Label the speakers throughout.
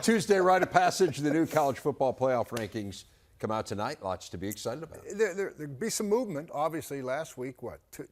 Speaker 1: Tuesday, rite of passage, the new college football playoff rankings come out tonight. Lots to be excited about.
Speaker 2: There'll be some movement. Obviously, last week,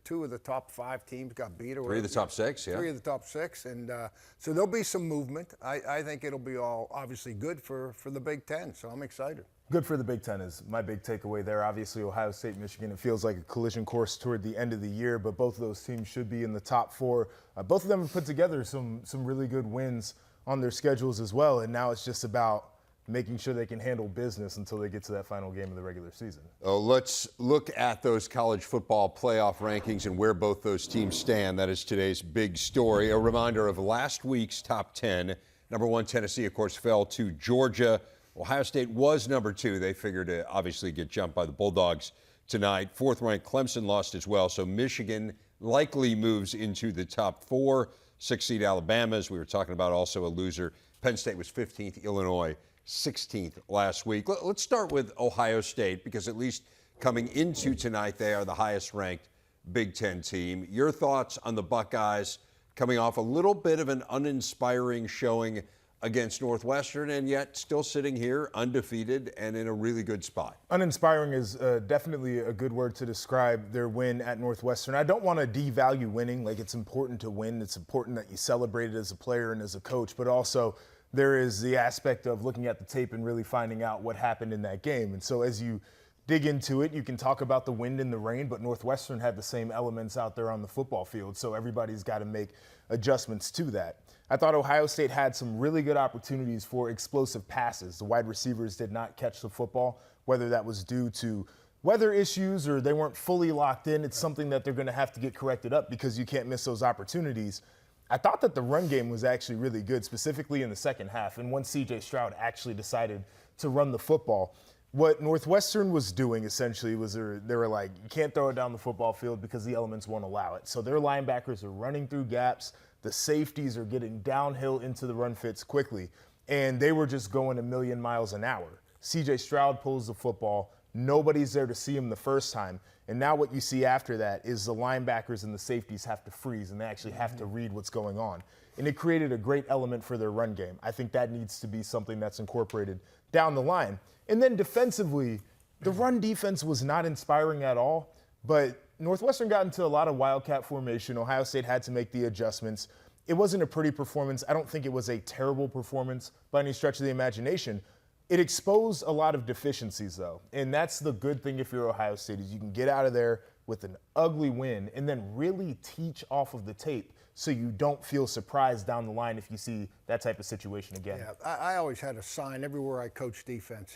Speaker 2: two of the top 5 teams got beat.
Speaker 1: Three of the top 6, yeah.
Speaker 2: 3 of the top 6. And so there'll be some movement. I think it'll be all obviously good for the Big Ten, so I'm excited.
Speaker 3: Good for the Big Ten is my big takeaway there. Obviously, Ohio State, Michigan, it feels like a collision course toward the end of the year, but both of those teams should be in the top 4. Both of them have put together some really good wins on their schedules as well, and now it's just about making sure they can handle business until they get to that final game of the regular season.
Speaker 1: Let's look at those college football playoff rankings and where both those teams stand. That is today's big story. A reminder of last week's top 10. Number 1, Tennessee, of course, fell to Georgia. Ohio State was number 2. They figured to obviously get jumped by the Bulldogs tonight. 4th-ranked Clemson lost as well, so Michigan likely moves into the top 4. 6th seed Alabama, as we were talking about, also a loser. Penn State was 15th, Illinois 16th last week. Let's start with Ohio State, because at least coming into tonight, they are the highest-ranked Big Ten team. Your thoughts on the Buckeyes coming off a little bit of an uninspiring showing against Northwestern, and yet still sitting here undefeated and in a really good spot?
Speaker 3: Uninspiring is definitely a good word to describe their win at Northwestern. I don't want to devalue winning. Like, it's important to win. It's important that you celebrate it as a player and as a coach, but also there is the aspect of looking at the tape and really finding out what happened in that game. And so as you dig into it, you can talk about the wind and the rain, but Northwestern had the same elements out there on the football field, so everybody's got to make adjustments to that. I thought Ohio State had some really good opportunities for explosive passes. The wide receivers did not catch the football, whether that was due to weather issues or they weren't fully locked in. It's something that they're going to have to get corrected up because you can't miss those opportunities. I thought that the run game was actually really good, specifically in the second half, and once C.J. Stroud actually decided to run the football. What Northwestern was doing essentially was they were like, you can't throw it down the football field because the elements won't allow it. So their linebackers are running through gaps. The safeties are getting downhill into the run fits quickly, and they were just going a million miles an hour. C.J. Stroud pulls the football. Nobody's there to see him the first time. And now what you see after that is the linebackers and the safeties have to freeze, and they actually have to read what's going on. And it created a great element for their run game. I think that needs to be something that's incorporated down the line. And then defensively, the run defense was not inspiring at all, but Northwestern got into a lot of wildcat formation. Ohio State had to make the adjustments. It wasn't a pretty performance. I don't think it was a terrible performance by any stretch of the imagination. It exposed a lot of deficiencies, though, and that's the good thing if you're Ohio State is you can get out of there with an ugly win and then really teach off of the tape so you don't feel surprised down the line if you see that type of situation again.
Speaker 2: Yeah, I always had a sign everywhere I coached defense.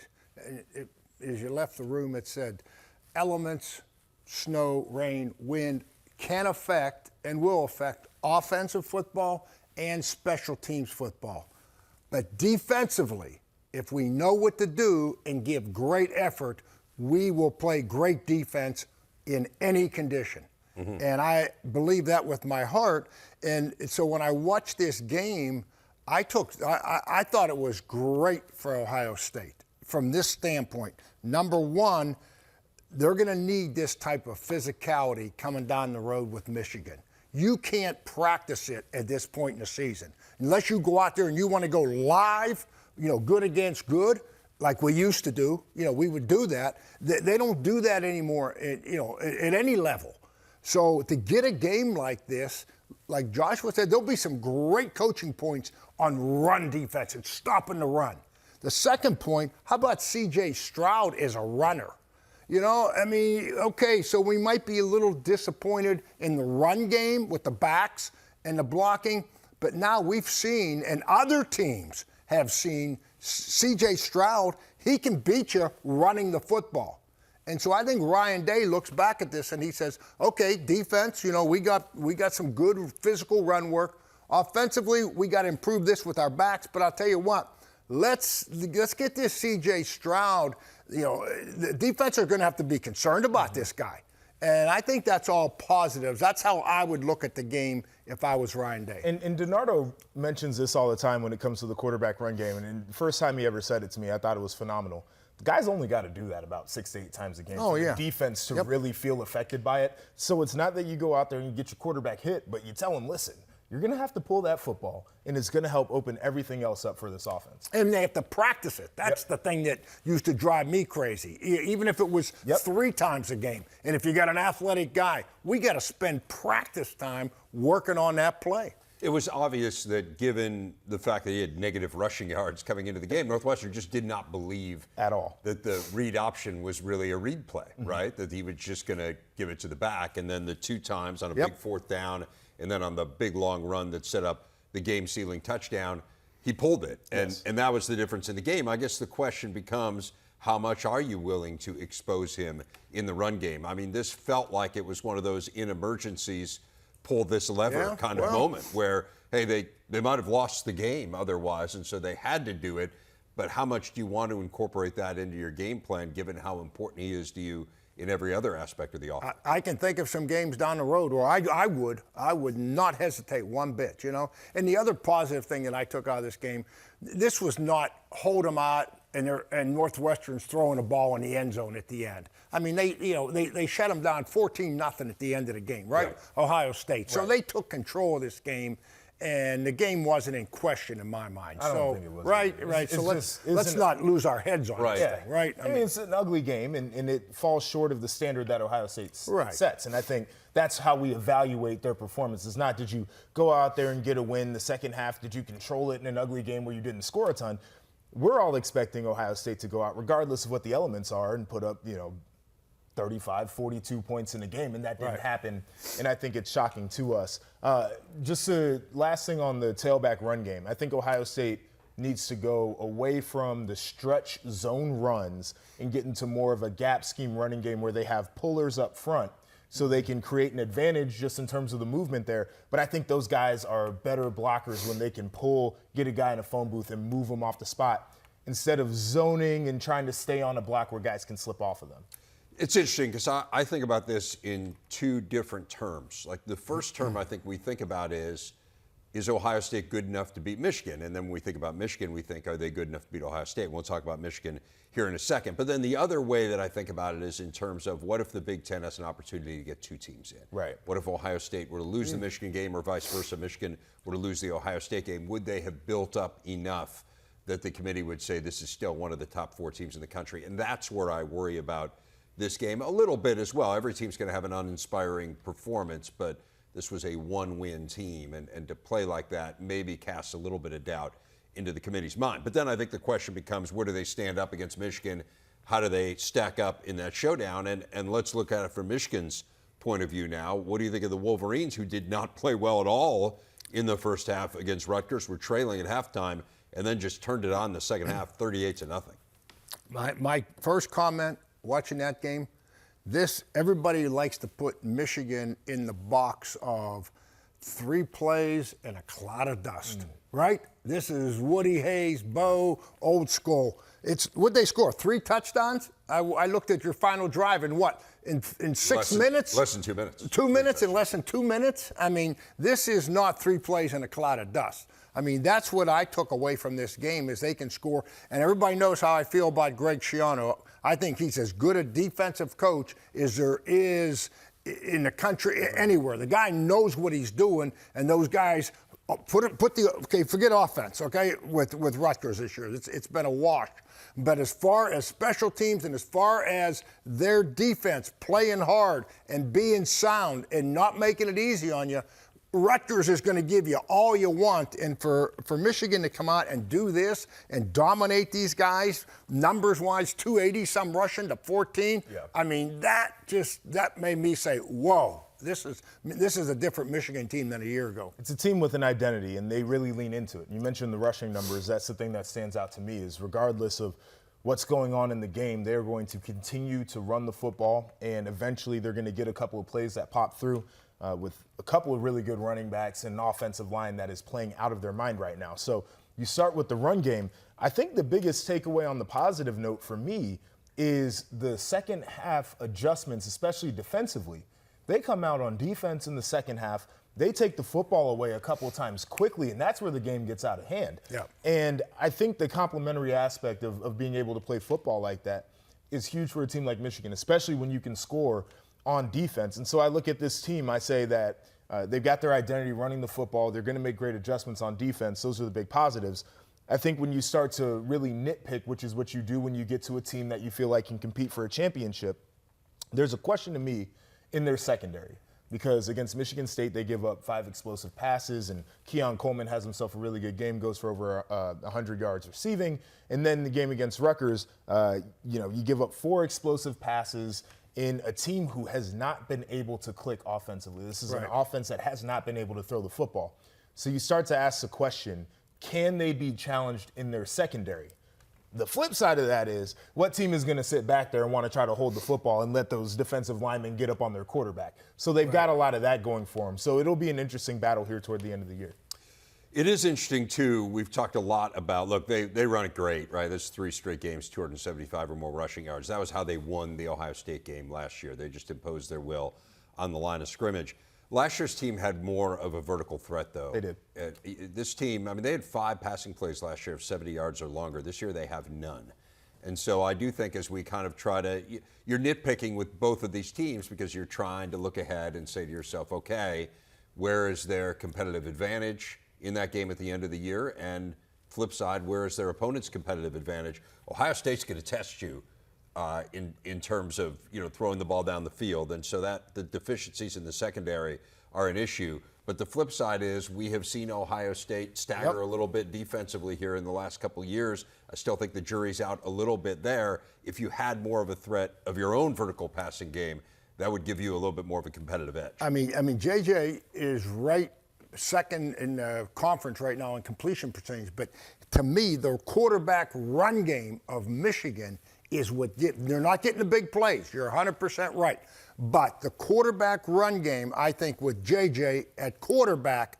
Speaker 2: As you left the room, it said, elements, snow, rain, wind can affect and will affect offensive football and special teams football. But defensively, if we know what to do and give great effort, we will play great defense in any condition. Mm-hmm. And I believe that with my heart. And so when I watched this game, I thought it was great for Ohio State from this standpoint. Number one, they're going to need this type of physicality coming down the road with Michigan. You can't practice it at this point in the season. Unless you go out there and you want to go live, good against good, like we used to do. We would do that. They don't do that anymore, at any level. So to get a game like this, like Joshua said, there'll be some great coaching points on run defense and stopping the run. The second point, how about C.J. Stroud as a runner? Okay, so we might be a little disappointed in the run game with the backs and the blocking, but now we've seen, and other teams have seen, C.J. Stroud, he can beat you running the football. And so I think Ryan Day looks back at this and he says, okay, defense, we got some good physical run work. Offensively, we got to improve this with our backs, but I'll tell you what, let's get this C.J. Stroud. The defense are going to have to be concerned about this guy. And I think that's all positives. That's how I would look at the game if I was Ryan Day.
Speaker 3: And DiNardo mentions this all the time when it comes to the quarterback run game. And the first time he ever said it to me, I thought it was phenomenal. The guys only got to do that about 6 to 8 times a game for the defense to really feel affected by it. So it's not that you go out there and you get your quarterback hit, but you tell him, listen, you're going to have to pull that football, and it's going to help open everything else up for this offense.
Speaker 2: And they have to practice it. That's the thing that used to drive me crazy. Even if it was 3 times a game. And if you got an athletic guy, we got to spend practice time working on that play.
Speaker 1: It was obvious that given the fact that he had negative rushing yards coming into the game, Northwestern just did not believe
Speaker 3: at all
Speaker 1: that the read option was really a read play, right? That he was just going to give it to the back. And then the 2 times on a big 4th down and then on the big long run that set up the game-sealing touchdown, he pulled it. And that was the difference in the game. I guess the question becomes, how much are you willing to expose him in the run game? I mean, this felt like it was one of those in emergencies pull this lever kind of moment where, hey, they might have lost the game otherwise, and so they had to do it. But how much do you want to incorporate that into your game plan, given how important he is to you in every other aspect of the offense?
Speaker 2: I can think of some games down the road where I would not hesitate one bit, you know. And the other positive thing that I took out of this game, this was not hold them out and Northwestern's throwing a ball in the end zone at the end. I mean, they shut them down 14-0 at the end of the game, right? Ohio State. So they took control of this game, and the game wasn't in question in my mind.
Speaker 3: I don't think it was.
Speaker 2: Right. So let's not lose our heads on this thing, right?
Speaker 3: I mean, it's an ugly game, and it falls short of the standard that Ohio State sets. And I think that's how we evaluate their performance. It's not, did you go out there and get a win the second half? Did you control it in an ugly game where you didn't score a ton? We're all expecting Ohio State to go out, regardless of what the elements are, and put up, 35, 42 points in a game, and that didn't happen, and I think it's shocking to us. Just a last thing on the tailback run game. I think Ohio State needs to go away from the stretch zone runs and get into more of a gap scheme running game where they have pullers up front so they can create an advantage just in terms of the movement there. But I think those guys are better blockers when they can pull, get a guy in a phone booth, and move them off the spot instead of zoning and trying to stay on a block where guys can slip off of them.
Speaker 1: It's interesting because I think about this in 2 different terms. Like the first term I think we think about is Ohio State good enough to beat Michigan? And then when we think about Michigan, we think, are they good enough to beat Ohio State? We'll talk about Michigan here in a second. But then the other way that I think about it is in terms of what if the Big Ten has an opportunity to get 2 teams in?
Speaker 3: Right.
Speaker 1: What if Ohio State were to lose the Michigan game or vice versa, Michigan were to lose the Ohio State game? Would they have built up enough that the committee would say this is still one of the top 4 teams in the country? And that's where I worry about this game a little bit as well. Every team's going to have an uninspiring performance, but this was a 1-win team, and to play like that maybe casts a little bit of doubt into the committee's mind. But then I think the question becomes, where do they stand up against Michigan? How do they stack up in that showdown? And let's look at it from Michigan's point of view now. What do you think of the Wolverines, who did not play well at all in the first half against Rutgers, were trailing at halftime, and then just turned it on the second half, 38-0?
Speaker 2: My first comment watching that game, everybody likes to put Michigan in the box of 3 plays and a cloud of dust, right? This is Woody Hayes, Bo, old school. What'd they score? 3 touchdowns? I looked at your final drive in what? In 6 minutes?
Speaker 1: Less than 2 minutes.
Speaker 2: 2 minutes in less than 2 minutes? I mean, this is not 3 plays and a cloud of dust. I mean, that's what I took away from this game is they can score. And everybody knows how I feel about Greg Schiano. I think he's as good a defensive coach as there is in the country anywhere. The guy knows what he's doing, and those guys forget offense, okay, with Rutgers this year. It's been a wash. But as far as special teams and as far as their defense playing hard and being sound and not making it easy on you, Rutgers is going to give you all you want, and for Michigan to come out and do this and dominate these guys, numbers-wise, 280-some rushing to 14, I mean, that made me say, whoa, this is a different Michigan team than a year ago.
Speaker 3: It's a team with an identity, and they really lean into it. You mentioned the rushing numbers. That's the thing that stands out to me is regardless of what's going on in the game, they're going to continue to run the football, and eventually they're going to get a couple of plays that pop through. With a couple of really good running backs and an offensive line that is playing out of their mind right now. So you start with the run game. I think the biggest takeaway on the positive note for me is the second half adjustments, especially defensively. They come out on defense in the second half. They take the football away a couple of times quickly, and that's where the game gets out of hand.
Speaker 2: Yeah.
Speaker 3: And I think the complementary aspect of being able to play football like that is huge for a team like Michigan, especially when you can score on defense. And so I look at this team, I say that They've got their identity running the football. They're going to make great adjustments on defense. Those are the big positives. I think when you start to really nitpick, which is what you do when you get to a team that you feel like can compete for a championship, there's a question to me in their secondary. Because against Michigan State, they give up 5 explosive passes, and Keon Coleman has himself a really good game, goes for over 100 yards receiving. And then the game against Rutgers, you give up 4 explosive passes in a team who has not been able to click offensively. This is an offense that has not been able to throw the football. So you start to ask the question, can they be challenged in their secondary? The flip side of that is, what team is going to sit back there and want to try to hold the football and let those defensive linemen get up on their quarterback? So they've got a lot of that going for them. So it'll be an interesting battle here toward the end of the year.
Speaker 1: It is interesting, too. We've talked a lot about, look, they run it great, right? There's 3 straight games, 275 or more rushing yards. That was how they won the Ohio State game last year. They just imposed their will on the line of scrimmage. Last year's team had more of a vertical threat, though.
Speaker 3: They did.
Speaker 1: This team, I mean, they had 5 passing plays last year of 70 yards or longer. This year they have none. And so I do think as we kind of try to, you're nitpicking with both of these teams because you're trying to look ahead and say to yourself, okay, where is their competitive advantage in that game at the end of the year? And flip side, where is their opponent's competitive advantage? Ohio State's going to test you in terms of throwing the ball down the field, and so that the deficiencies in the secondary are an issue. But the flip side is we have seen Ohio State stagger a little bit defensively here in the last couple of years. I still think the jury's out a little bit there. If you had more of a threat of your own vertical passing game, that would give you a little bit more of a competitive edge.
Speaker 2: I mean, JJ is right second in the conference right now in completion percentage, but to me, the quarterback run game of Michigan is what they're not getting the big plays. You're 100% right. But the quarterback run game, I think with JJ at quarterback,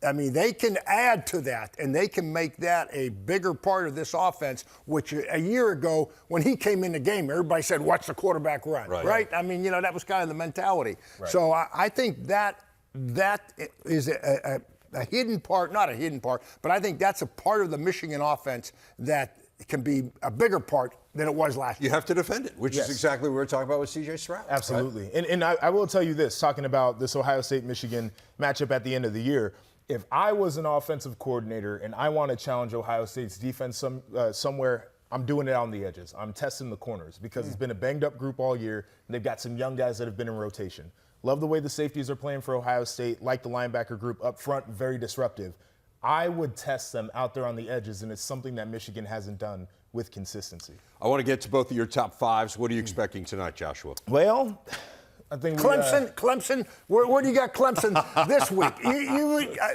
Speaker 2: I mean, they can add to that, and they can make that a bigger part of this offense, which a year ago, when he came in the game, everybody said, what's the quarterback run, right? I mean, that was kind of the mentality. Right. So I think that is a hidden part, not a hidden part, but I think that's a part of the Michigan offense that can be a bigger part than it was last year.
Speaker 1: You have to defend it, which is exactly what we were talking about with C.J. Stroud.
Speaker 3: Absolutely. Right? And I will tell you this, talking about this Ohio State-Michigan matchup at the end of the year, if I was an offensive coordinator and I want to challenge Ohio State's defense somewhere, I'm doing it on the edges. I'm testing the corners because it's been a banged-up group all year, and they've got some young guys that have been in rotation. Love the way the safeties are playing for Ohio State, like the linebacker group up front, very disruptive. I would test them out there on the edges, and it's something that Michigan hasn't done with consistency.
Speaker 1: I want to get to both of your top 5s. What are you expecting tonight, Joshua?
Speaker 3: Well, I think
Speaker 2: Clemson. Where do you got Clemson this week?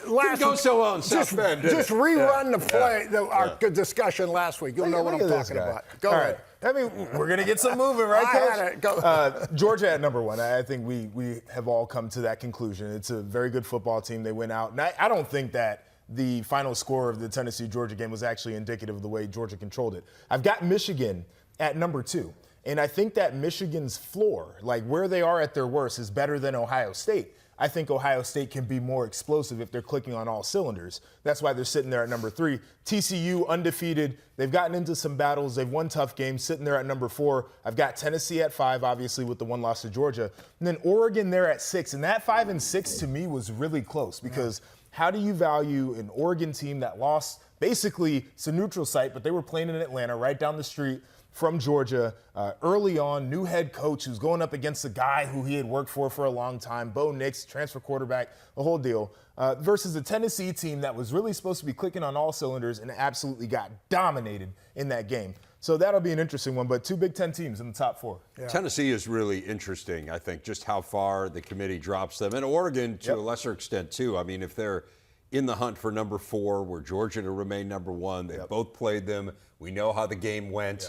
Speaker 2: Last
Speaker 1: go so on.
Speaker 2: Just rerun the play, our discussion last week. You'll know what I'm talking about. Go ahead.
Speaker 3: I mean, we're going to get some moving, right, Coach? Georgia at number 1. I think we have all come to that conclusion. It's a very good football team. They went out. And I don't think that the final score of the Tennessee-Georgia game was actually indicative of the way Georgia controlled it. I've got Michigan at number 2. And I think that Michigan's floor, like where they are at their worst, is better than Ohio State. I think Ohio State can be more explosive if they're clicking on all cylinders. That's why they're sitting there at number 3. TCU, undefeated. They've gotten into some battles. They've won tough games, sitting there at number 4. I've got Tennessee at 5, obviously, with the one loss to Georgia. And then Oregon there at 6. And that 5 and 6 to me was really close because how do you value an Oregon team that lost? Basically, it's a neutral site, but they were playing in Atlanta, right down the street from Georgia, early on, new head coach who's going up against a guy who he had worked for a long time, Bo Nix, transfer quarterback, the whole deal, versus a Tennessee team that was really supposed to be clicking on all cylinders and absolutely got dominated in that game. So that'll be an interesting one, but 2 Big Ten teams in the top 4.
Speaker 1: Yeah. Tennessee is really interesting, I think, just how far the committee drops them. And Oregon, to a lesser extent, too. I mean, if they're in the hunt for number 4, were Georgia to remain number 1, they both played them. We know how the game went.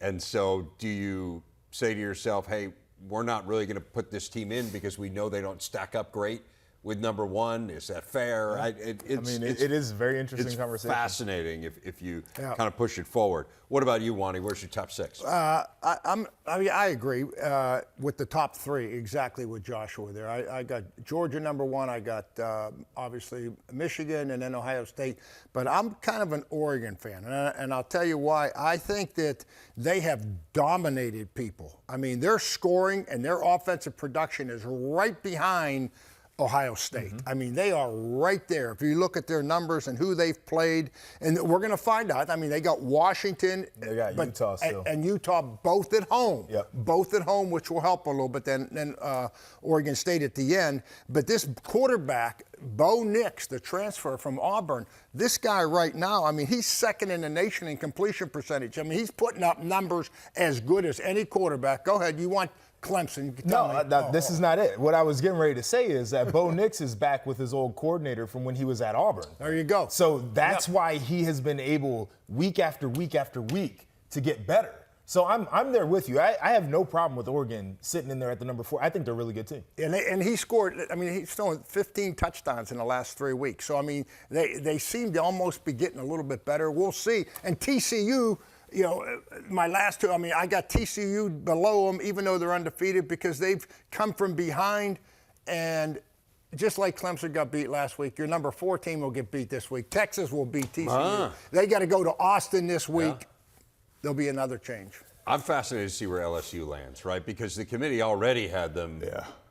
Speaker 1: And so do you say to yourself, hey, we're not really going to put this team in because we know they don't stack up great with number 1? Is that fair?
Speaker 3: It is a very interesting conversation.
Speaker 1: It's fascinating if you kind of push it forward. What about you, Wani? Where's your top 6?
Speaker 2: I agree with the top 3 exactly with Joshua there. I got Georgia number 1. I got obviously Michigan and then Ohio State. But I'm kind of an Oregon fan, and I'll tell you why. I think that they have dominated people. I mean, their scoring and their offensive production is right behind Ohio State. I mean, they are right there. If you look at their numbers and who they've played, and we're going to find out. I mean, they got Washington.
Speaker 3: They got Utah still.
Speaker 2: And Utah both at home.
Speaker 3: Yep.
Speaker 2: Both at home, which will help a little bit. Then Oregon State at the end. But this quarterback, Bo Nix, the transfer from Auburn, this guy right now, I mean, he's second in the nation in completion percentage. I mean, he's putting up numbers as good as any quarterback. Go ahead. You want Clemson?
Speaker 3: This is not it. What I was getting ready to say is that Bo Nix is back with his old coordinator from when he was at Auburn.
Speaker 2: There you go.
Speaker 3: So that's why he has been able, week after week after week, to get better. So I'm there with you. I have no problem with Oregon sitting in there at the number 4. I think they're a really good team.
Speaker 2: And he scored, I mean, he's thrown 15 touchdowns in the last 3 weeks. So, I mean, they seem to almost be getting a little bit better. We'll see. And TCU, you know, my last two, I mean, I got TCU below them, even though they're undefeated, because they've come from behind. And just like Clemson got beat last week, your number 4 team will get beat this week. Texas will beat TCU. They got to go to Austin this week. Yeah. There'll be another change.
Speaker 1: I'm fascinated to see where LSU lands, right? Because the committee already had them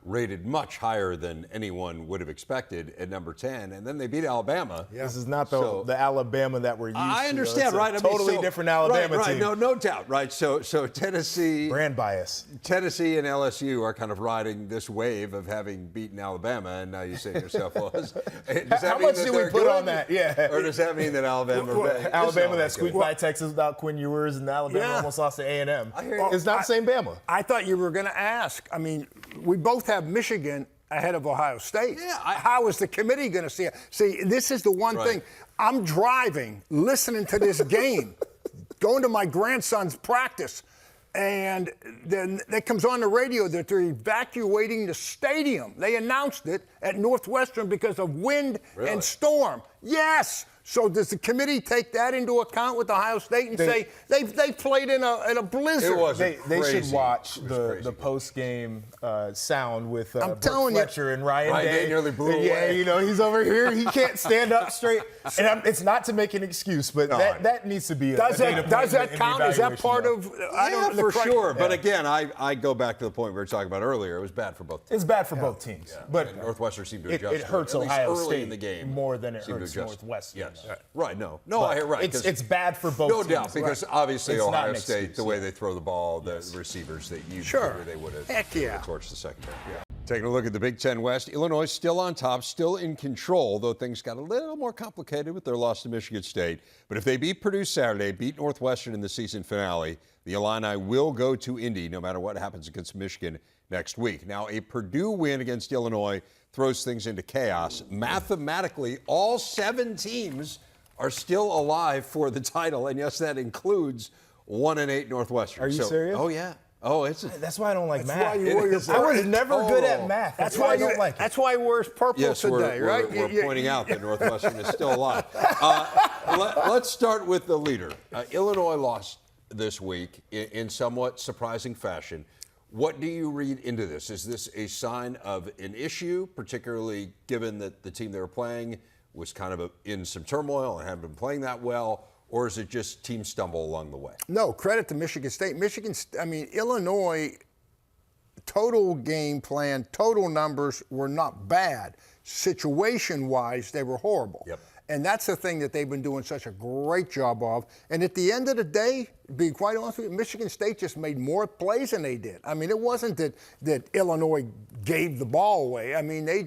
Speaker 1: rated much higher than anyone would have expected at number 10, and then they beat Alabama.
Speaker 3: Yeah. This is not the Alabama that we're used to.
Speaker 1: I understand, right?
Speaker 3: It's a totally different Alabama team.
Speaker 1: Right, no doubt, right? So Tennessee,
Speaker 3: brand bias.
Speaker 1: Tennessee and LSU are kind of riding this wave of having beaten Alabama, and now you say to yourself, well, does that
Speaker 3: how
Speaker 1: mean
Speaker 3: much do we put
Speaker 1: good?
Speaker 3: On that? Yeah.
Speaker 1: Or does that mean that Alabama
Speaker 3: that squeaked by Texas without Quinn Ewers, and Alabama almost lost to A&M? It's not the same Bama.
Speaker 2: I thought you were going to ask. I mean, we both have Michigan ahead of Ohio State.
Speaker 1: Yeah,
Speaker 2: how is the committee going to see it? See, this is the one thing. I'm driving, listening to this game, going to my grandson's practice, and then it comes on the radio that they're evacuating the stadium. They announced it at Northwestern because of wind and storm. Yes. So does the committee take that into account with Ohio State and say they played in a blizzard?
Speaker 3: They should watch the post game sound with Brooke Fletcher and Ryan Day
Speaker 1: nearly blew away.
Speaker 3: Yeah, you know, he's over here. He can't stand up straight. And it's not to make an excuse, but that needs to be a
Speaker 2: does that count? Is that part of?
Speaker 1: I don't for sure. But again, I go back to the point we were talking about earlier. It was bad for both teams.
Speaker 3: It's bad for both teams.
Speaker 1: Yeah.
Speaker 3: But
Speaker 1: and Northwestern seemed to adjust.
Speaker 3: It hurts
Speaker 1: at least
Speaker 3: Ohio
Speaker 1: early
Speaker 3: State
Speaker 1: in the game
Speaker 3: more than it hurts Northwestern.
Speaker 1: Yes. Right. No. I hear right.
Speaker 3: It's bad for both teams.
Speaker 1: No doubt, because obviously
Speaker 3: it's
Speaker 1: Ohio State, the way they throw the ball, the receivers that you they would have torched the secondary. Yeah. Taking a look at the Big Ten West, Illinois still on top, still in control, though things got a little more complicated with their loss to Michigan State. But if they beat Purdue Saturday, beat Northwestern in the season finale, the Illini will go to Indy no matter what happens against Michigan next week. Now, a Purdue win against Illinois throws things into chaos. Mathematically, all 7 teams are still alive for the title, and yes, that includes 1-8 Northwestern.
Speaker 3: Are you serious?
Speaker 1: Oh, yeah.
Speaker 3: That's why I don't like math.
Speaker 2: I
Speaker 3: was never good at math. That's why I don't like it.
Speaker 2: That's why he wears purple today, right?
Speaker 1: We're pointing out that Northwestern is still alive. Let's start with the leader. Illinois lost this week in somewhat surprising fashion. What do you read into this? Is this a sign of an issue, particularly given that the team they were playing was kind of in some turmoil and hadn't been playing that well? Or is it just team stumble along the way?
Speaker 2: No, credit to Michigan State. Illinois, total game plan, total numbers were not bad. Situation-wise, they were horrible.
Speaker 1: Yep.
Speaker 2: And that's the thing that they've been doing such a great job of. And at the end of the day, being quite honest with you, Michigan State just made more plays than they did. I mean, it wasn't that Illinois gave the ball away. I mean, they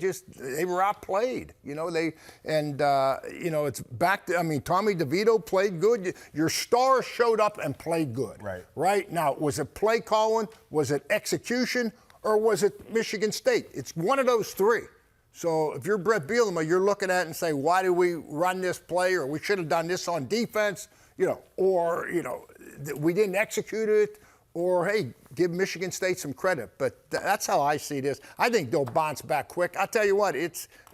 Speaker 2: were outplayed. You know, it's back to, Tommy DeVito played good. Your stars showed up and played good. Right? Now, was it play calling? Was it execution? Or was it Michigan State? It's one of those 3. So if you're Brett Bielema, you're looking at it and say, why did we run this play, or we should have done this on defense, or we didn't execute it, or hey, give Michigan State some credit. But that's how I see this. I think they'll bounce back quick. I tell you what,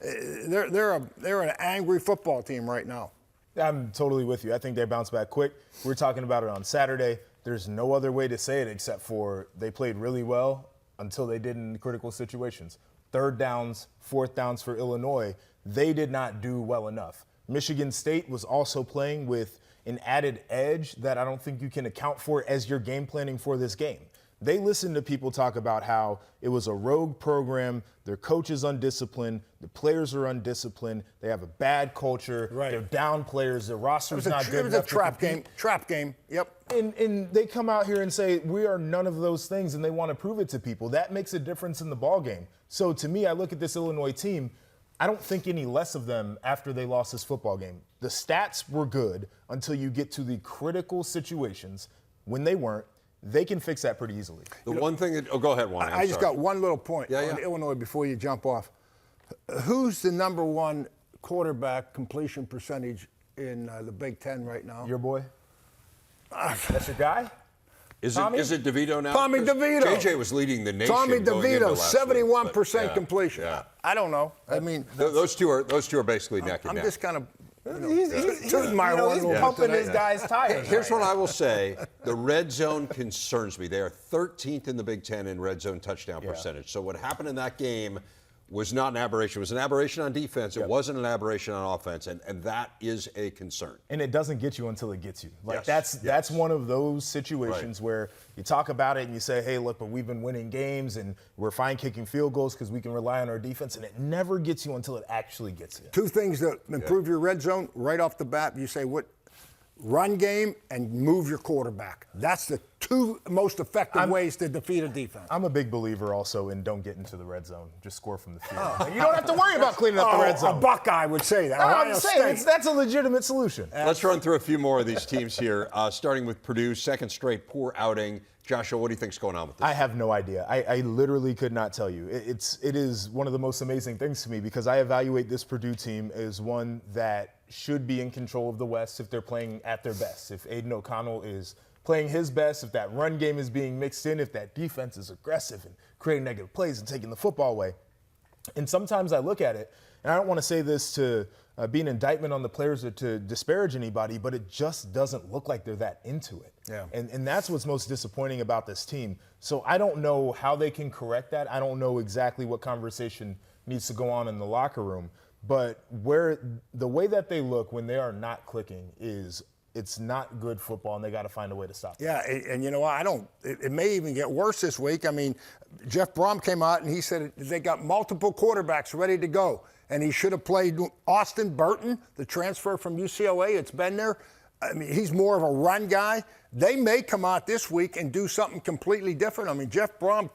Speaker 2: they're an angry football team right now.
Speaker 3: I'm totally with you. I think they bounce back quick. We were talking about it on Saturday. There's no other way to say it except for they played really well until they did in critical situations. 3rd downs, 4th downs for Illinois, they did not do well enough. Michigan State was also playing with an added edge that I don't think you can account for as you're game planning for this game. They listened to people talk about how it was a rogue program, their coach is undisciplined, the players are undisciplined, they have a bad culture, they're down players, their roster's not good enough.
Speaker 2: It was a trap game, yep.
Speaker 3: And they come out here and say, we are none of those things, and they want to prove it to people. That makes a difference in the ball game. So to me, I look at this Illinois team, I don't think any less of them after they lost this football game. The stats were good until you get to the critical situations. When they weren't, they can fix that pretty easily.
Speaker 1: The one thing that, go ahead, Juan.
Speaker 2: I just got one little point on Illinois before you jump off. Who's the number one quarterback completion percentage in the Big Ten right now?
Speaker 3: Your boy? That's your guy?
Speaker 1: Is it DeVito now?
Speaker 2: Tommy DeVito.
Speaker 1: JJ was leading the nation.
Speaker 2: Tommy DeVito, 71%
Speaker 1: week,
Speaker 2: completion.
Speaker 1: Yeah.
Speaker 2: I don't know. I mean,
Speaker 1: those two are basically neck and neck.
Speaker 2: I'm just kind of.
Speaker 3: He's pumping his guys' tires.
Speaker 1: Here's what I will say. The red zone concerns me. They are 13th in the Big Ten in red zone touchdown percentage. So what happened in that game was not an aberration. It was an aberration on defense. It wasn't an aberration on offense, and that is a concern.
Speaker 3: And it doesn't get you until it gets you. Like that's one of those situations where you talk about it and you say, hey, look, but we've been winning games and we're fine kicking field goals because we can rely on our defense, and it never gets you until it actually gets you.
Speaker 2: Two things that improve your red zone right off the bat. You say what? Run game and move your quarterback. That's the two most effective ways to defeat a defense.
Speaker 3: I'm a big believer also in don't get into the red zone. Just score from the field. You don't have to worry about cleaning up the red zone.
Speaker 2: A Buckeye would say that.
Speaker 3: I'm saying that's a legitimate solution.
Speaker 1: Let's run through a few more of these teams here, starting with Purdue, second straight poor outing. Joshua, what do you think's going on with this?
Speaker 3: I have no idea. I literally could not tell you. It is one of the most amazing things to me because I evaluate this Purdue team as one that should be in control of the West if they're playing at their best. If Aiden O'Connell is playing his best, if that run game is being mixed in, if that defense is aggressive and creating negative plays and taking the football away. And sometimes I look at it, and I don't want to say this to be an indictment on the players or to disparage anybody, but it just doesn't look like they're that into it.
Speaker 2: Yeah.
Speaker 3: And that's what's most disappointing about this team. So I don't know how they can correct that. I don't know exactly what conversation needs to go on in the locker room. But the way that they look when they are not clicking it's not good football, and they got to find a way to stop it.
Speaker 2: Yeah, and you know what? It may even get worse this week. I mean, Jeff Brom came out and he said they got multiple quarterbacks ready to go, and he should have played Austin Burton, the transfer from UCLA. It's been there. I mean, he's more of a run guy. They may come out this week and do something completely different. I mean, Jeff Brom,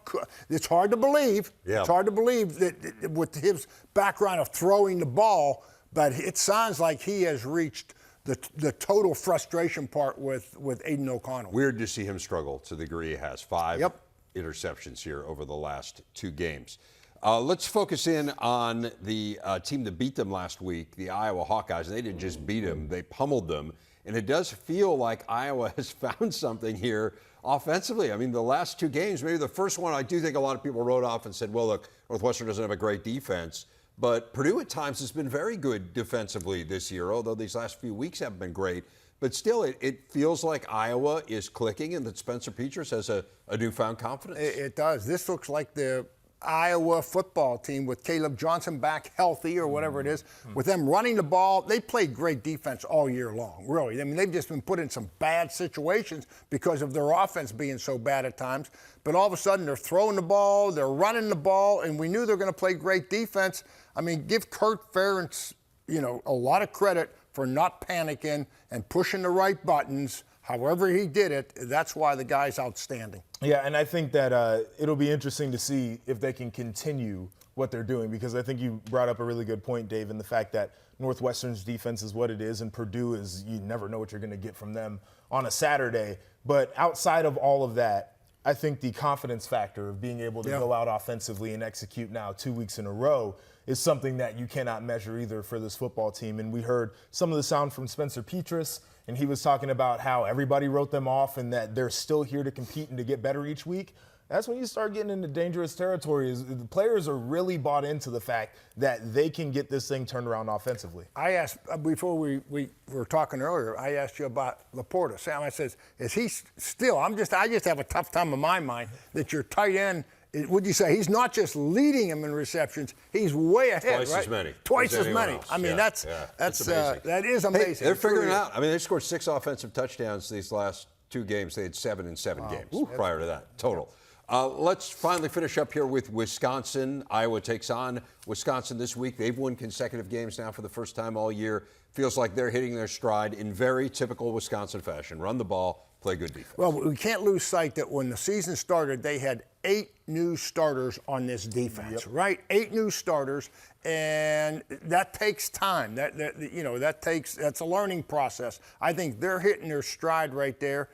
Speaker 2: it's hard to believe.
Speaker 1: Yeah.
Speaker 2: It's hard to believe that with his background of throwing the ball, but it sounds like he has reached the total frustration part with Aiden O'Connell.
Speaker 1: Weird to see him struggle to the degree he has. 5 interceptions here over the last 2 games. Let's focus in on the team that beat them last week, the Iowa Hawkeyes. They didn't just beat them, they pummeled them. And it does feel like Iowa has found something here offensively. I mean, the last 2 games, maybe the first one, I do think a lot of people wrote off and said, well, look, Northwestern doesn't have a great defense. But Purdue at times has been very good defensively this year, although these last few weeks haven't been great. But still, it feels like Iowa is clicking and that Spencer Petras has a newfound confidence.
Speaker 2: It does. This looks like the Iowa football team with Caleb Johnson back healthy or whatever it is. With them running the ball, they played great defense all year long, really. I mean, they've just been put in some bad situations because of their offense being so bad at times. But all of a sudden, they're throwing the ball, they're running the ball, and we knew they were going to play great defense. I mean, give Kurt Ferentz, a lot of credit for not panicking and pushing the right buttons. However he did it, that's why the guy's outstanding.
Speaker 3: Yeah, and I think that it'll be interesting to see if they can continue what they're doing, because I think you brought up a really good point, Dave, in the fact that Northwestern's defense is what it is, and Purdue is, you never know what you're going to get from them on a Saturday. But outside of all of that, I think the confidence factor of being able to go out offensively and execute now 2 weeks in a row is something that you cannot measure either for this football team. And we heard some of the sound from Spencer Petras, and he was talking about how everybody wrote them off and that they're still here to compete and to get better each week. That's when you start getting into dangerous territory. The players are really bought into the fact that they can get this thing turned around offensively.
Speaker 2: I asked, before we were talking earlier, I asked you about Laporta. Sam, I says, is he still, I just have a tough time in my mind that your tight end, would you say he's not just leading him in receptions, he's way ahead,
Speaker 1: Twice
Speaker 2: right?
Speaker 1: as many.
Speaker 2: Twice as many.
Speaker 1: Else.
Speaker 2: I mean,
Speaker 1: that's amazing.
Speaker 2: That is amazing.
Speaker 1: Hey, they're figuring it out. I mean, they scored 6 offensive touchdowns these last 2 games. They had 7 in 7 games prior to that total. Let's finally finish up here with Wisconsin. Iowa takes on Wisconsin this week. They've won consecutive games now for the first time all year. Feels like they're hitting their stride in very typical Wisconsin fashion. Run the ball, play good defense.
Speaker 2: Well, we can't lose sight that when the season started, they had 8 new starters on this defense, right? 8 new starters, and that takes time. That's a learning process. I think they're hitting their stride right there.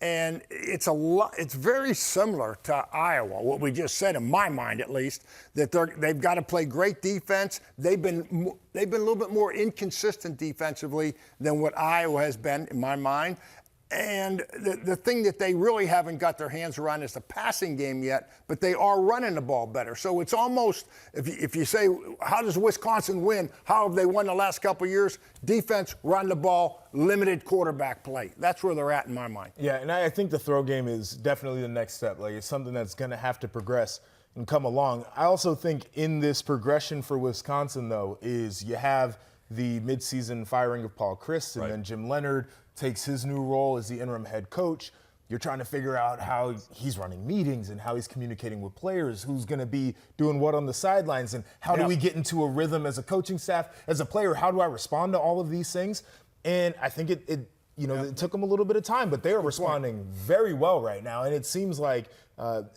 Speaker 2: And it's very similar to Iowa, what we just said, in my mind at least, that they've got to play great defense. They've been a little bit more inconsistent defensively than what Iowa has been, in my mind. And the thing that they really haven't got their hands around is the passing game yet, but they are running the ball better. So it's almost, if you say, how does Wisconsin win? How have they won the last couple of years? Defense, run the ball, limited quarterback play. That's where they're at in my mind.
Speaker 3: Yeah, and I think the throw game is definitely the next step. Like, it's something that's going to have to progress and come along. I also think in this progression for Wisconsin, though, is you have the midseason firing of Paul Chryst, and then Jim Leonhard takes his new role as the interim head coach. You're trying to figure out how he's running meetings and how he's communicating with players, who's going to be doing what on the sidelines, and how do we get into a rhythm as a coaching staff, as a player, how do I respond to all of these things? And I think it took them a little bit of time, but they are responding very well right now. And it seems like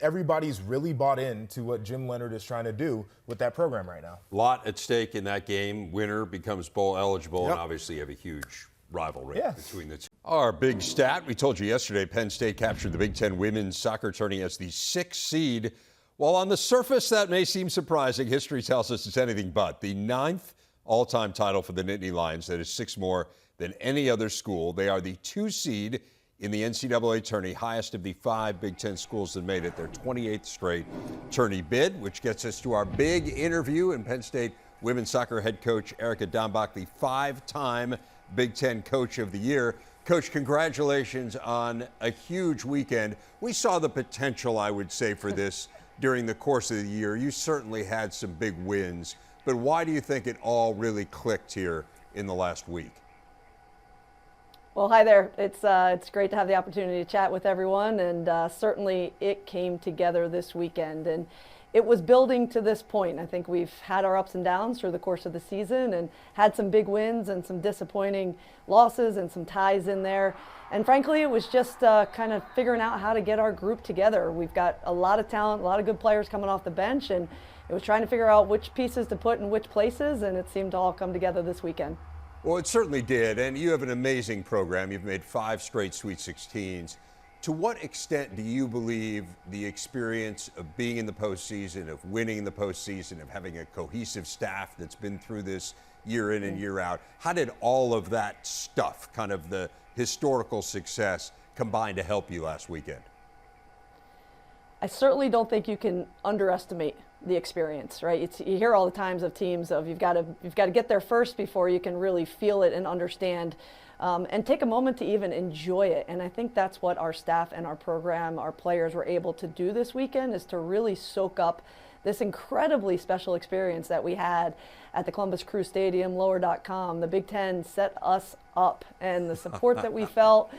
Speaker 3: everybody's really bought into what Jim Leonhard is trying to do with that program right now.
Speaker 1: A lot at stake in that game. Winner becomes bowl eligible, and obviously you have a huge rivalry between the two. Our big stat, we told you yesterday, Penn State captured the Big Ten women's soccer tourney as the 6th seed. While on the surface that may seem surprising, history tells us it's anything but. The 9th all-time title for the Nittany Lions, that is 6 more than any other school. They are the 2 seed in the NCAA tourney, highest of the 5 Big Ten schools that made it, their 28th straight tourney bid, which gets us to our big interview. And Penn State women's soccer head coach Erica Damback, the 5-time Big Ten Coach of the Year. Coach, congratulations on a huge weekend. We saw the potential, I would say, for this during the course of the year. You certainly had some big wins, but why do you think it all really clicked here in the last week?
Speaker 4: Well, hi there. It's great to have the opportunity to chat with everyone, and certainly it came together this weekend. And it was building to this point. I think we've had our ups and downs through the course of the season and had some big wins and some disappointing losses and some ties in there. And frankly, it was just kind of figuring out how to get our group together. We've got a lot of talent, a lot of good players coming off the bench, and it was trying to figure out which pieces to put in which places, and it seemed to all come together this weekend.
Speaker 1: Well, it certainly did, and you have an amazing program. You've made 5 straight Sweet 16s. To what extent do you believe the experience of being in the postseason, of winning in the postseason, of having a cohesive staff that's been through this year in and year out, how did all of that stuff, kind of the historical success, combine to help you last weekend?
Speaker 4: I certainly don't think you can underestimate the experience, right? You hear all the times of teams of you've got to get there first before you can really feel it and understand. And take a moment to even enjoy it. And I think that's what our staff and our program, our players were able to do this weekend, is to really soak up this incredibly special experience that we had at the Columbus Crew Stadium, lower.com. The Big Ten set us up, and the support that we felt,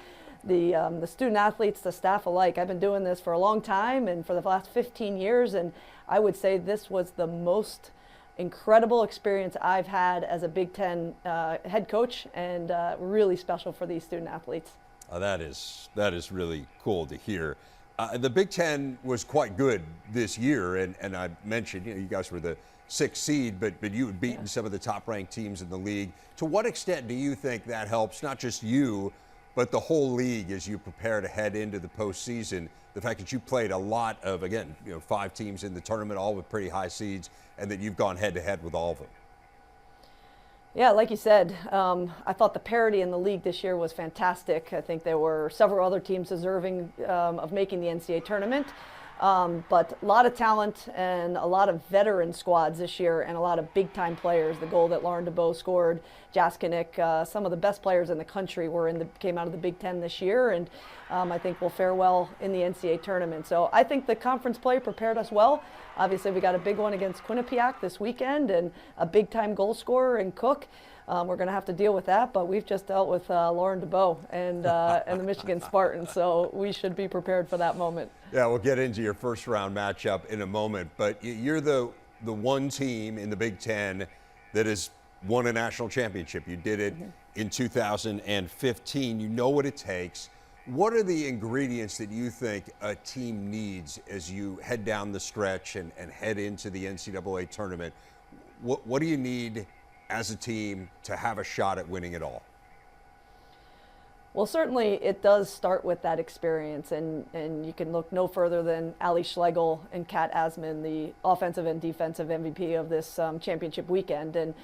Speaker 4: the student athletes, the staff alike. I've been doing this for a long time and for the last 15 years, and I would say this was the most incredible experience I've had as a Big Ten head coach, and really special for these student athletes.
Speaker 1: That is really cool to hear. The Big Ten was quite good this year, and I mentioned, you guys were the 6th seed, but you had beaten some of the top-ranked teams in the league. To what extent do you think that helps not just you, but the whole league as you prepare to head into the postseason? The fact that you played a lot of, again, 5 teams in the tournament, all with pretty high seeds, and that you've gone head-to-head with all of them.
Speaker 4: Yeah, like you said, I thought the parity in the league this year was fantastic. I think there were several other teams deserving of making the NCAA tournament. But a lot of talent and a lot of veteran squads this year, and a lot of big-time players. The goal that Lauren DeBow scored, Jaskinik, some of the best players in the country came out of the Big Ten this year, and I think will fare well in the NCAA tournament. So I think the conference play prepared us well. Obviously, we got a big one against Quinnipiac this weekend, and a big-time goal scorer in Cook. we're going to have to deal with that. But we've just dealt with Lauren DeBow and the Michigan Spartans, so we should be prepared for that moment.
Speaker 1: Yeah, we'll get into your first round matchup in a moment, but you're the one team in the Big Ten that has won a national championship. You did it in 2015. You know what it takes. What are the ingredients that you think a team needs as you head down the stretch and head into the NCAA tournament? What do you need as a team to have a shot at winning it all?
Speaker 4: Well, certainly it does start with that experience, and you can look no further than Ali Schlegel and Kat Asman, the offensive and defensive MVP of this championship weekend. And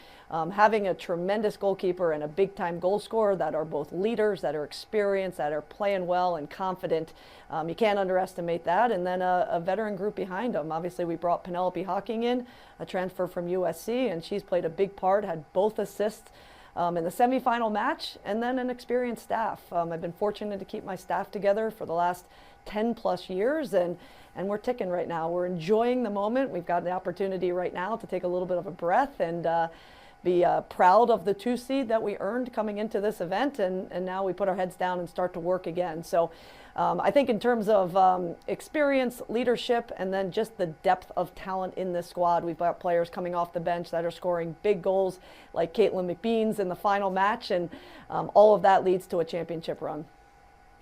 Speaker 4: having a tremendous goalkeeper and a big-time goal scorer that are both leaders, that are experienced, that are playing well and confident, you can't underestimate that. And then a veteran group behind them. Obviously, we brought Penelope Hawking in, a transfer from USC, and she's played a big part, had both assists in the semifinal match, and then an experienced staff. I've been fortunate to keep my staff together for the last 10 plus years, and we're ticking right now. We're enjoying the moment. We've got the opportunity right now to take a little bit of a breath and be proud of the 2 seed that we earned coming into this event, and now we put our heads down and start to work again. So I think in terms of experience, leadership, and then just the depth of talent in this squad, we've got players coming off the bench that are scoring big goals like Caitlin McBeans in the final match, and all of that leads to a championship run.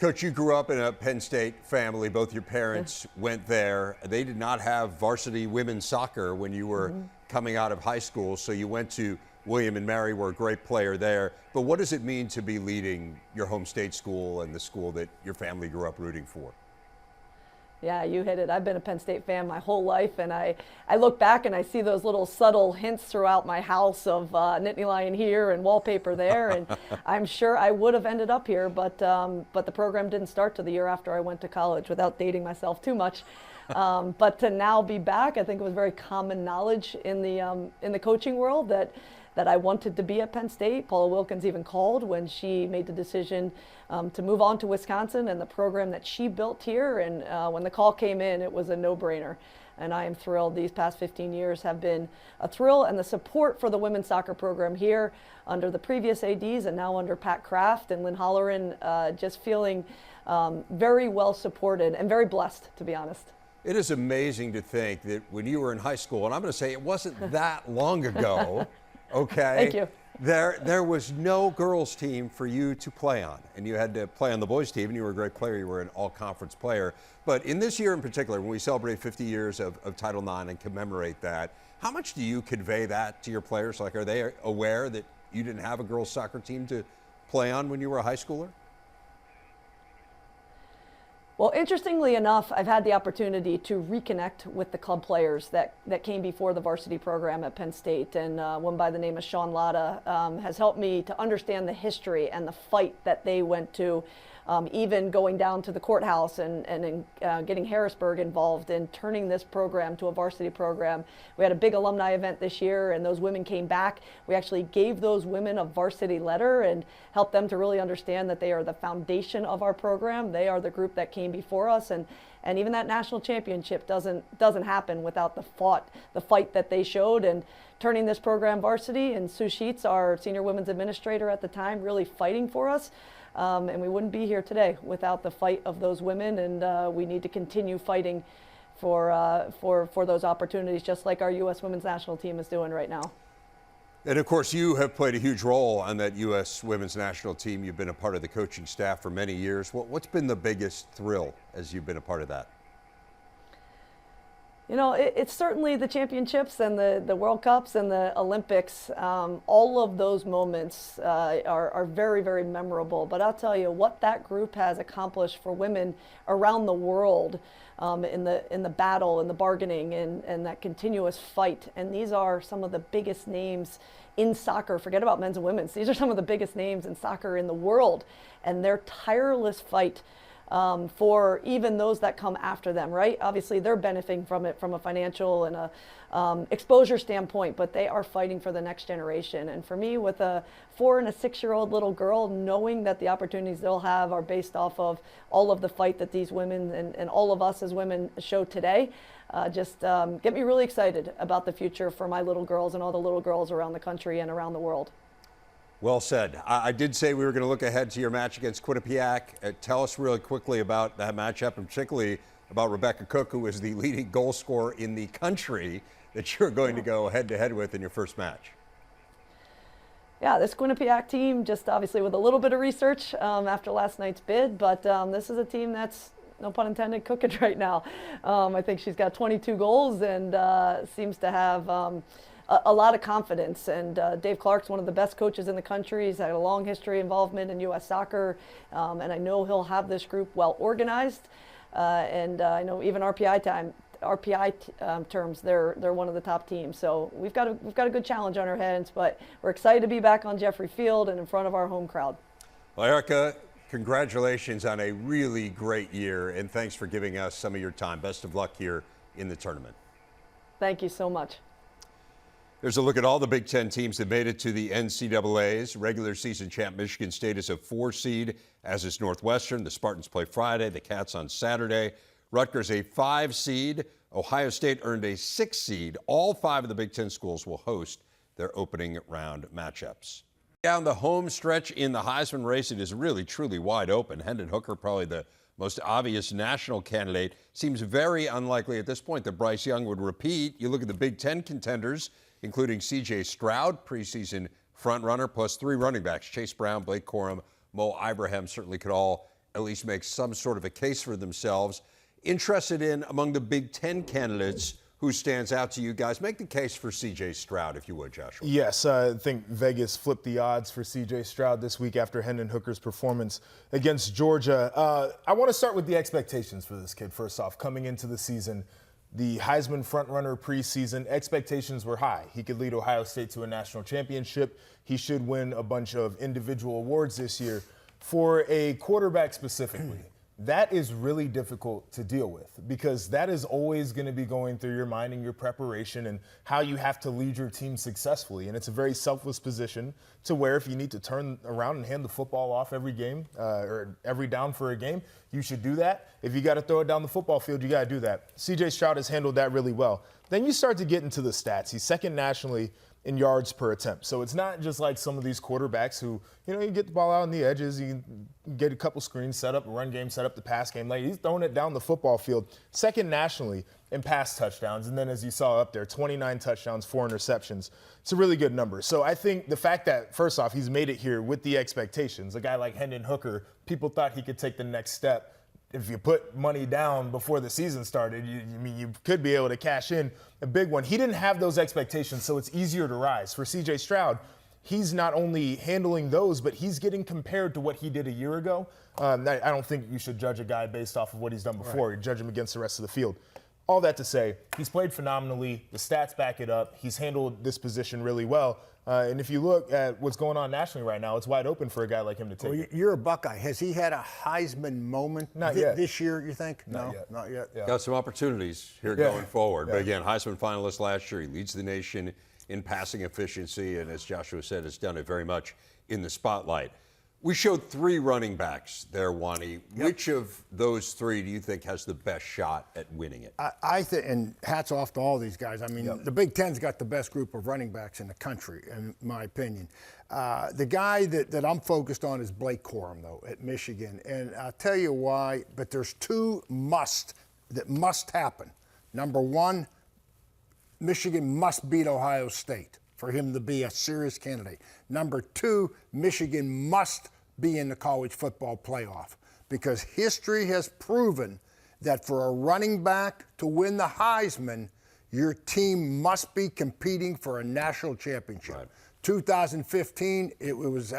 Speaker 1: Coach, you grew up in a Penn State family. Both your parents went there. They did not have varsity women's soccer when you were coming out of high school, so you went to William and Mary, were a great player there. But what does it mean to be leading your home state school and the school that your family grew up rooting for?
Speaker 4: Yeah, you hit it. I've been a Penn State fan my whole life, and I look back and I see those little subtle hints throughout my house of Nittany Lion here and wallpaper there, and I'm sure I would have ended up here, but the program didn't start till the year after I went to college, without dating myself too much. But to now be back, I think it was very common knowledge in the coaching world that I wanted to be at Penn State. Paula Wilkins even called when she made the decision to move on to Wisconsin and the program that she built here. And when the call came in, it was a no-brainer. And I am thrilled. These past 15 years have been a thrill, and the support for the women's soccer program here under the previous ADs and now under Pat Kraft and Lynn Holleran, just feeling very well supported and very blessed, to be honest.
Speaker 1: It is amazing to think that when you were in high school, and I'm going to say it wasn't that long ago, okay?
Speaker 4: Thank you.
Speaker 1: There was no girls team for you to play on, and you had to play on the boys team, and you were a great player. You were an all-conference player. But in this year in particular, when we celebrate 50 years of Title IX and commemorate that, how much do you convey that to your players? Like, are they aware that you didn't have a girls soccer team to play on when you were a high schooler?
Speaker 4: Well, interestingly enough, I've had the opportunity to reconnect with the club players that came before the varsity program at Penn State, and one by the name of Sean Latta has helped me to understand the history and the fight that they went to, even going down to the courthouse and getting Harrisburg involved in turning this program to a varsity program. We had a big alumni event this year, and those women came back. We actually gave those women a varsity letter and helped them to really understand that they are the foundation of our program. They are the group that came before us, and even that national championship doesn't happen without the fight that they showed, and turning this program varsity. And Sue Sheets, our senior women's administrator at the time, really fighting for us. And we wouldn't be here today without the fight of those women, and we need to continue fighting for those opportunities, just like our U.S. women's national team is doing right now.
Speaker 1: And of course, you have played a huge role on that U.S. women's national team. You've been a part of the coaching staff for many years. What's been the biggest thrill as you've been a part of that?
Speaker 4: You know, it's certainly the championships and the World Cups and the Olympics. All of those moments are very, very memorable. But I'll tell you what that group has accomplished for women around the world in the battle and the bargaining and that continuous fight. And these are some of the biggest names in soccer. Forget about men's and women's. These are some of the biggest names in soccer in the world. And their tireless fight for even those that come after them, right? Obviously, they're benefiting from it from a financial and a exposure standpoint, but they are fighting for the next generation. And for me, with a 4- and 6-year-old little girl, knowing that the opportunities they'll have are based off of all of the fight that these women and all of us as women show today, just get me really excited about the future for my little girls and all the little girls around the country and around the world.
Speaker 1: Well said. I did say we were going to look ahead to your match against Quinnipiac. Tell us really quickly about that matchup, and particularly about Rebecca Cook, who is the leading goal scorer in the country that you're going to go head-to-head with in your first match.
Speaker 4: Yeah, this Quinnipiac team, just obviously with a little bit of research after last night's bid, but this is a team that's, no pun intended, cooking right now. I think she's got 22 goals and seems to have a lot of confidence. And Dave Clark's one of the best coaches in the country. He's had a long history involvement in U.S. soccer, and I know he'll have this group well organized. And I know even RPI terms, they're one of the top teams. So we've got a good challenge on our hands, but we're excited to be back on Jeffrey Field and in front of our home crowd.
Speaker 1: Well, Erica, congratulations on a really great year, and thanks for giving us some of your time. Best of luck here in the tournament.
Speaker 4: Thank you so much.
Speaker 1: There's a look at all the Big Ten teams that made it to the NCAA's. Regular season champ Michigan State is a 4 seed, as is Northwestern. The Spartans play Friday, the Cats on Saturday. Rutgers a 5 seed. Ohio State earned a 6 seed. All 5 of the Big Ten schools will host their opening round matchups. Down the home stretch in the Heisman race, it is really, truly wide open. Hendon Hooker, probably the most obvious national candidate. Seems very unlikely at this point that Bryce Young would repeat. You look at the Big Ten contenders, including C.J. Stroud, preseason frontrunner, plus 3 running backs. Chase Brown, Blake Corum, Mo Ibrahim certainly could all at least make some sort of a case for themselves. Interested in, among the Big Ten candidates, who stands out to you guys? Make the case for C.J. Stroud, if you would, Joshua.
Speaker 3: Yes, I think Vegas flipped the odds for C.J. Stroud this week after Hendon Hooker's performance against Georgia. I want to start with the expectations for this kid, first off. Coming into the season, the Heisman frontrunner preseason, expectations were high. He could lead Ohio State to a national championship. He should win a bunch of individual awards this year. For a quarterback specifically, that is really difficult to deal with because that is always going to be going through your mind and your preparation and how you have to lead your team successfully. And it's a very selfless position to where if you need to turn around and hand the football off every game or every down for a game, you should do that. If you got to throw it down the football field, you got to do that. C.J. Stroud has handled that really well. Then you start to get into the stats. He's second nationally in yards per attempt. So it's not just like some of these quarterbacks who, you get the ball out on the edges, you get a couple screens set up, a run game set up, the pass game. Like he's throwing it down the football field. Second nationally in pass touchdowns. And then as you saw up there, 29 touchdowns, 4 interceptions. It's a really good number. So I think the fact that, first off, he's made it here with the expectations. A guy like Hendon Hooker, people thought he could take the next step. If you put money down before the season started, you could be able to cash in a big one. He didn't have those expectations, so it's easier to rise. For C.J. Stroud, he's not only handling those, but he's getting compared to what he did a year ago. I don't think you should judge a guy based off of what he's done before. Right. You judge him against the rest of the field. All that to say, he's played phenomenally. The stats back it up. He's handled this position really well. And if you look at what's going on nationally right now, it's wide open for a guy like him to take it.
Speaker 2: You're a Buckeye. Has he had a Heisman moment
Speaker 3: Not yet.
Speaker 2: this year, you think?
Speaker 3: Not
Speaker 2: No,
Speaker 3: yet.
Speaker 2: Not yet.
Speaker 3: Yeah.
Speaker 1: Got some opportunities here going forward. But again, Heisman finalist last year. He leads the nation in passing efficiency, and as Joshua said, has done it very much in the spotlight. We showed 3 running backs there, Wani. Which of those 3 do you think has the best shot at winning it?
Speaker 2: I think, and hats off to all these guys. I mean, the Big Ten's got the best group of running backs in the country, in my opinion. The guy that I'm focused on is Blake Corum, though, at Michigan. And I'll tell you why, but there's 2 that must happen. Number 1, Michigan must beat Ohio State for him to be a serious candidate. Number 2, Michigan must be in the college football playoff because history has proven that for a running back to win the Heisman, your team must be competing for a national championship.
Speaker 1: Right.
Speaker 2: 2015, it was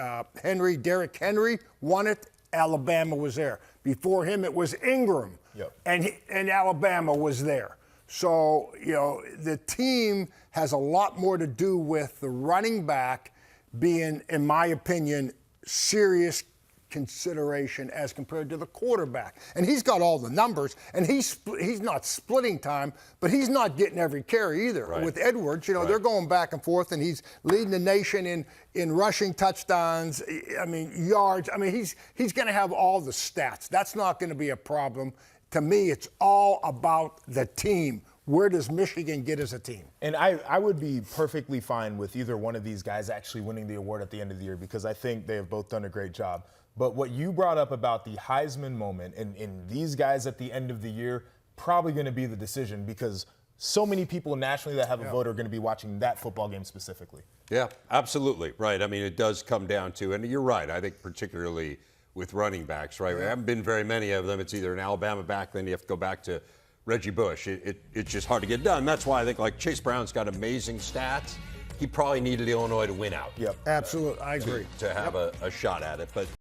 Speaker 2: Derrick Henry won it. Alabama was there. Before him, it was Ingram, and Alabama was there. So, the team has a lot more to do with the running back being, in my opinion, serious consideration as compared to the quarterback. And he's got all the numbers, and he's not splitting time, but he's not getting every carry either.
Speaker 1: Right.
Speaker 2: With Edwards, they're going back and forth, and he's leading the nation in rushing touchdowns, yards. He's going to have all the stats. That's not going to be a problem. To me, it's all about the team. where does Michigan get as a team?
Speaker 3: And I would be perfectly fine with either one of these guys actually winning the award at the end of the year because I think they have both done a great job. But what you brought up about the Heisman moment and these guys at the end of the year, probably going to be the decision because so many people nationally that have a vote are going to be watching that football game specifically.
Speaker 1: Yeah, absolutely. Right. I mean, it does come down to, and you're right, I think particularly with running backs, right? There haven't been very many of them. It's either an Alabama back, then you have to go back to Reggie Bush. It's just hard to get done. That's why I think, like, Chase Brown's got amazing stats. He probably needed Illinois to win out.
Speaker 2: Yep, absolutely. I agree.
Speaker 1: To have a shot at it. But